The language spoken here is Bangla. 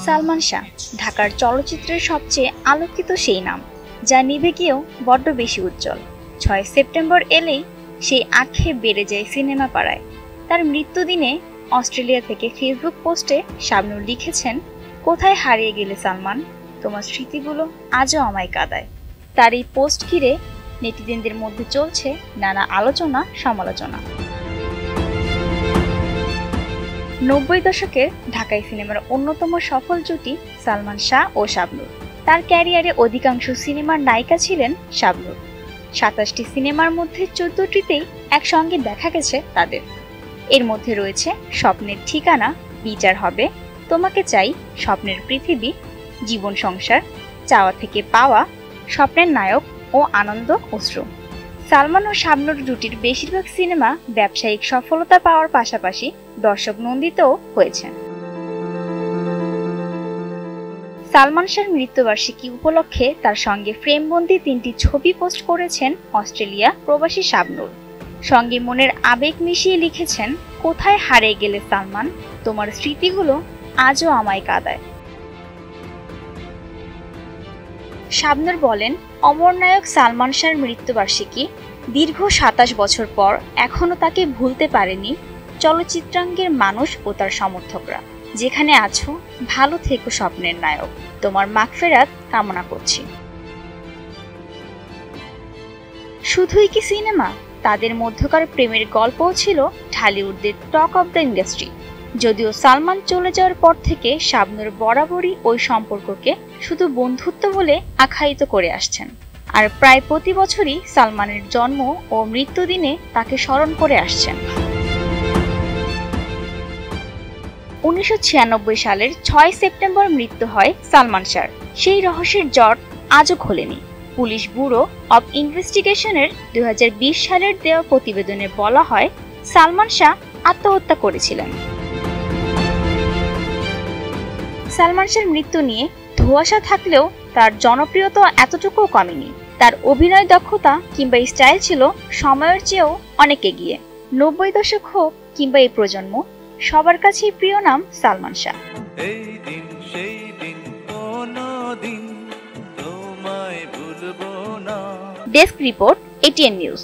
সালমান শাহ ঢাকার চলচ্চিত্রের সবচেয়ে আলোকিত সেই নাম, যা নিভে গিয়েও বড্ড বেশি উজ্জ্বল। 6 সেপ্টেম্বর এলেই সেই আক্ষেপ বেড়ে যায় সিনেমা পাড়ায়। তার মৃত্যুদিনে অস্ট্রেলিয়া থেকে ফেসবুক পোস্টে শাবনূর লিখেছেন, কোথায় হারিয়ে গেলে সালমান, তোমার স্মৃতিগুলো আজও আমায় কাঁদায়। তার এই পোস্ট ঘিরে নেটিজেনদের মধ্যে চলছে নানা আলোচনা সমালোচনা। 90 দশকের ঢাকাই সিনেমার অন্যতম সফল জুটি সালমান শাহ ও শাবনূর। তার ক্যারিয়ারে অধিকাংশ সিনেমার নায়িকা ছিলেন শাবনূর। 27টি সিনেমার মধ্যে 14টিতেই একসঙ্গে দেখা গেছে তাদের। এর মধ্যে রয়েছে স্বপ্নের ঠিকানা, বিচার হবে, তোমাকে চাই, স্বপ্নের পৃথিবী, জীবন সংসার, চাওয়া থেকে পাওয়া, স্বপ্নের নায়ক ও আনন্দ অশ্রু। সালমান ও শাবনূর জুটির বেশিরভাগ সিনেমা ব্যবসায়িক সফলতা পাওয়ার পাশাপাশি দর্শক নন্দিতও হয়েছে। সালমান শাহর মৃত্যুবার্ষিকী উপলক্ষে তার সঙ্গে ফ্রেমবন্দি 3টি ছবি পোস্ট করেছেন অস্ট্রেলিয়া প্রবাসী শাবনূর। সঙ্গে মনের আবেগ মিশিয়ে লিখেছেন, কোথায় হারিয়ে গেলে সালমান, তোমার স্মৃতিগুলো আজও আমায় কাঁদায়। শাবনূর বলেন, অমর নায়ক সালমান শাহর মৃত্যুবার্ষিকী, দীর্ঘ 27 বছর পর এখনো তাকে ভুলতে পারেনি চলচ্চিত্রাঙ্গের মানুষ ও তার সমর্থকরা। যেখানে আছো ভালো থেকো স্বপ্নের নায়ক, তোমার মাগফিরাত কামনা করছি। শুধুই কি সিনেমা, তাদের মধ্যকার প্রেমের গল্পও ছিল ঢালিউডদের টক অব দ্য ইন্ডাস্ট্রি। যদিও সালমান চলে যাওয়ার পর থেকে শাবনূর বরাবরই ওই সম্পর্ককে শুধু বন্ধুত্ব বলে আখ্যায়িত করে আসছেন। আর প্রায় প্রতি বছরই সালমানের জন্ম ও মৃত্যুদিনে তাকে স্মরণ করে আসছেন। 1996 সালের 6 সেপ্টেম্বর মৃত্যু হয় সালমান শাহর। সেই রহস্যের জট আজও খোলেনি। পুলিশ ব্যুরো অব ইনভেস্টিগেশনের 2020 সালের দেওয়া প্রতিবেদনে বলা হয়, সালমান শাহ আত্মহত্যা করেছিলেন। সালমান শাহর মৃত্যু নিয়ে ধোঁয়াশা থাকলেও তার জনপ্রিয়তা এতটুকুও কমেনি। তার অভিনয় দক্ষতা কিংবা স্টাইল ছিল সময়ের চেয়েও অনেক এগিয়ে। 90 দশক হোক কিংবা এই প্রজন্ম, সবার কাছেই প্রিয় নাম Salman Shah. Desk report, ATN news.